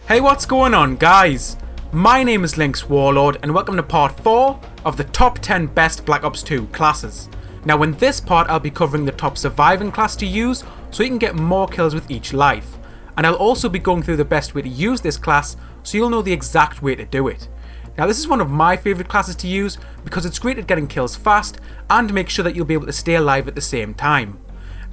Hey, what's going on, guys? My name is LynxWarlord and welcome to part 4 of the top 10 best Black Ops 2 classes. Now in this part I'll be covering the top surviving class to use so you can get more kills with each life. And I'll also be going through the best way to use this class so you'll know the exact way to do it. Now this is one of my favourite classes to use because it's great at getting kills fast and make sure that you'll be able to stay alive at the same time.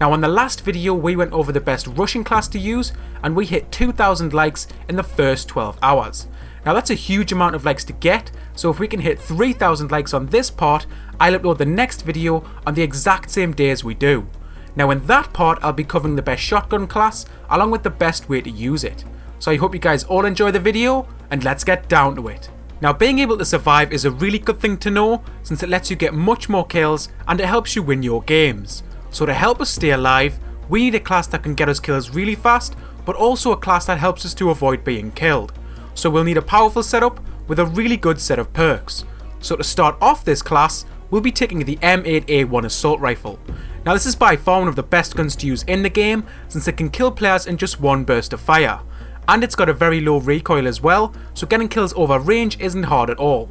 Now on the last video we went over the best rushing class to use and we hit 2,000 likes in the first 12 hours. Now that's a huge amount of likes to get, so if we can hit 3,000 likes on this part, I'll upload the next video on the exact same day as we do. Now in that part I'll be covering the best shotgun class along with the best way to use it. So I hope you guys all enjoy the video and let's get down to it. Now being able to survive is a really good thing to know since it lets you get much more kills and it helps you win your games. So to help us stay alive, we need a class that can get us kills really fast, but also a class that helps us to avoid being killed. So we'll need a powerful setup with a really good set of perks. So to start off this class, we'll be taking the M8A1 assault rifle. Now this is by far one of the best guns to use in the game since it can kill players in just one burst of fire. And it's got a very low recoil as well, so getting kills over range isn't hard at all.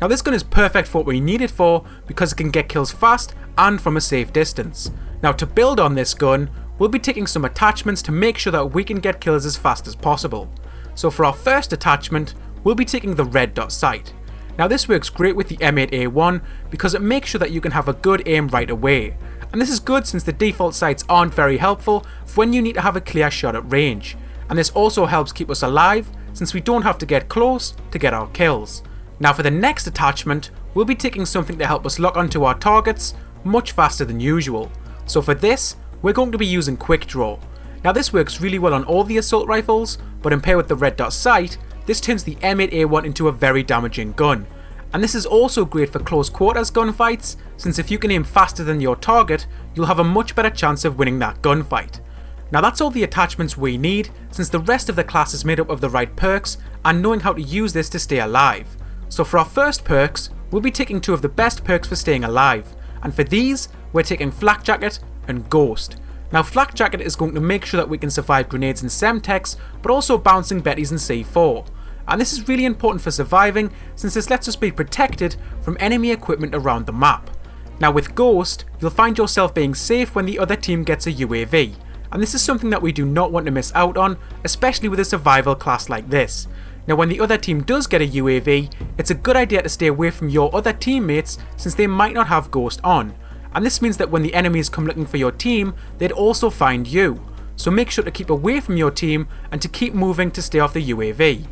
Now this gun is perfect for what we need it for because it can get kills fast and from a safe distance. Now to build on this gun, we'll be taking some attachments to make sure that we can get kills as fast as possible. So for our first attachment, we'll be taking the red dot sight. Now this works great with the M8A1 because it makes sure that you can have a good aim right away. And this is good since the default sights aren't very helpful for when you need to have a clear shot at range. And this also helps keep us alive since we don't have to get close to get our kills. Now for the next attachment, we'll be taking something to help us lock onto our targets much faster than usual. So for this, we're going to be using quick draw. Now this works really well on all the assault rifles, but in pair with the red dot sight, this turns the M8A1 into a very damaging gun. And this is also great for close quarters gunfights, since if you can aim faster than your target, you'll have a much better chance of winning that gunfight. Now that's all the attachments we need, since the rest of the class is made up of the right perks and knowing how to use this to stay alive. So for our first perks, we'll be taking two of the best perks for staying alive, and for these, we're taking Flak Jacket and Ghost. Now Flak Jacket is going to make sure that we can survive grenades and Semtex, but also bouncing Bettys and C4. And this is really important for surviving since this lets us be protected from enemy equipment around the map. Now with Ghost, you'll find yourself being safe when the other team gets a UAV. And this is something that we do not want to miss out on, especially with a survival class like this. Now when the other team does get a UAV, it's a good idea to stay away from your other teammates since they might not have Ghost on. And this means that when the enemies come looking for your team, they'd also find you. So make sure to keep away from your team and to keep moving to stay off the UAV.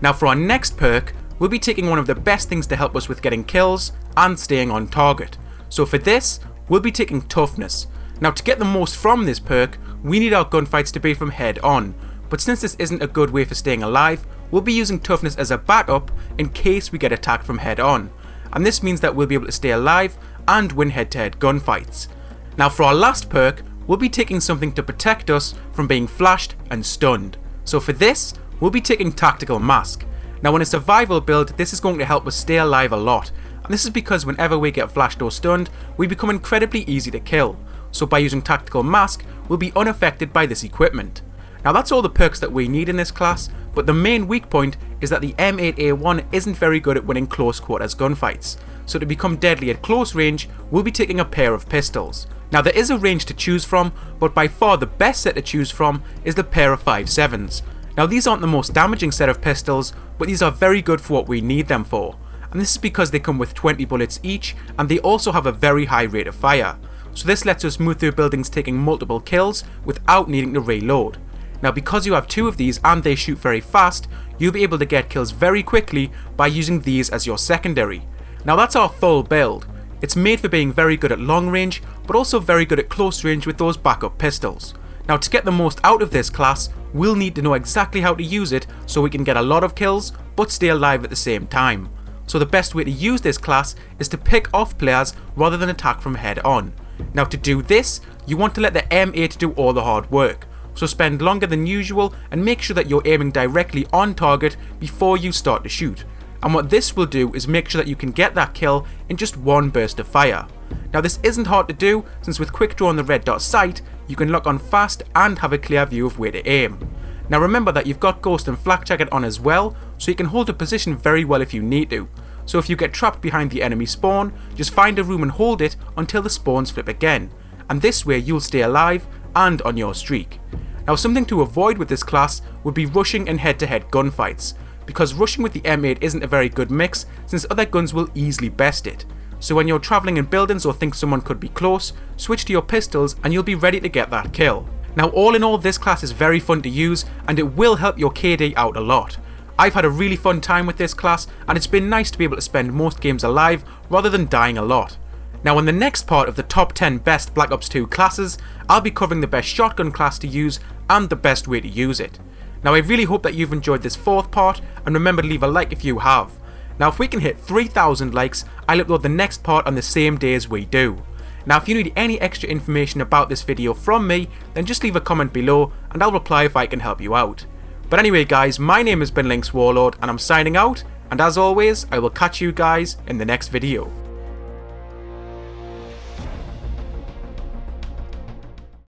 Now for our next perk, we'll be taking one of the best things to help us with getting kills and staying on target. So for this, we'll be taking Toughness. Now to get the most from this perk, we need our gunfights to be from head on. But since this isn't a good way for staying alive, we'll be using Toughness as a backup in case we get attacked from head on. And this means that we'll be able to stay alive and win head-to-head gunfights. Now for our last perk, we'll be taking something to protect us from being flashed and stunned. So for this, we'll be taking Tactical Mask. Now in a survival build, this is going to help us stay alive a lot. And this is because whenever we get flashed or stunned, we become incredibly easy to kill. So by using Tactical Mask, we'll be unaffected by this equipment. Now that's all the perks that we need in this class, but the main weak point is that the M8A1 isn't very good at winning close quarters gunfights. So to become deadly at close range, we'll be taking a pair of pistols. Now there is a range to choose from, but by far the best set to choose from is the pair of 5.7s. Now these aren't the most damaging set of pistols, but these are very good for what we need them for. And this is because they come with 20 bullets each, and they also have a very high rate of fire. So this lets us move through buildings taking multiple kills without needing to reload. Now because you have two of these and they shoot very fast, you'll be able to get kills very quickly by using these as your secondary. Now that's our full build. It's made for being very good at long range, but also very good at close range with those backup pistols. Now to get the most out of this class, we'll need to know exactly how to use it so we can get a lot of kills, but stay alive at the same time. So the best way to use this class is to pick off players rather than attack from head on. Now to do this, you want to let the M8 do all the hard work. So spend longer than usual and make sure that you're aiming directly on target before you start to shoot. And what this will do is make sure that you can get that kill in just one burst of fire. Now this isn't hard to do since with quick draw on the red dot sight, you can lock on fast and have a clear view of where to aim. Now remember that you've got Ghost and Flak Jacket on as well, so you can hold a position very well if you need to. So if you get trapped behind the enemy spawn, just find a room and hold it until the spawns flip again, and this way you'll stay alive and on your streak. Now something to avoid with this class would be rushing and head-to-head gunfights, because rushing with the M8 isn't a very good mix since other guns will easily best it. So when you're travelling in buildings or think someone could be close, switch to your pistols and you'll be ready to get that kill. Now all in all, this class is very fun to use and it will help your KD out a lot. I've had a really fun time with this class and it's been nice to be able to spend most games alive rather than dying a lot. Now in the next part of the top 10 best Black Ops 2 classes, I'll be covering the best shotgun class to use and the best way to use it. Now I really hope that you've enjoyed this fourth part, and remember to leave a like if you have. Now if we can hit 3,000 likes, I'll upload the next part on the same day as we do. Now if you need any extra information about this video from me, then just leave a comment below and I'll reply if I can help you out. But anyway guys, my name has been LynxWarlord and I'm signing out, and as always, I will catch you guys in the next video.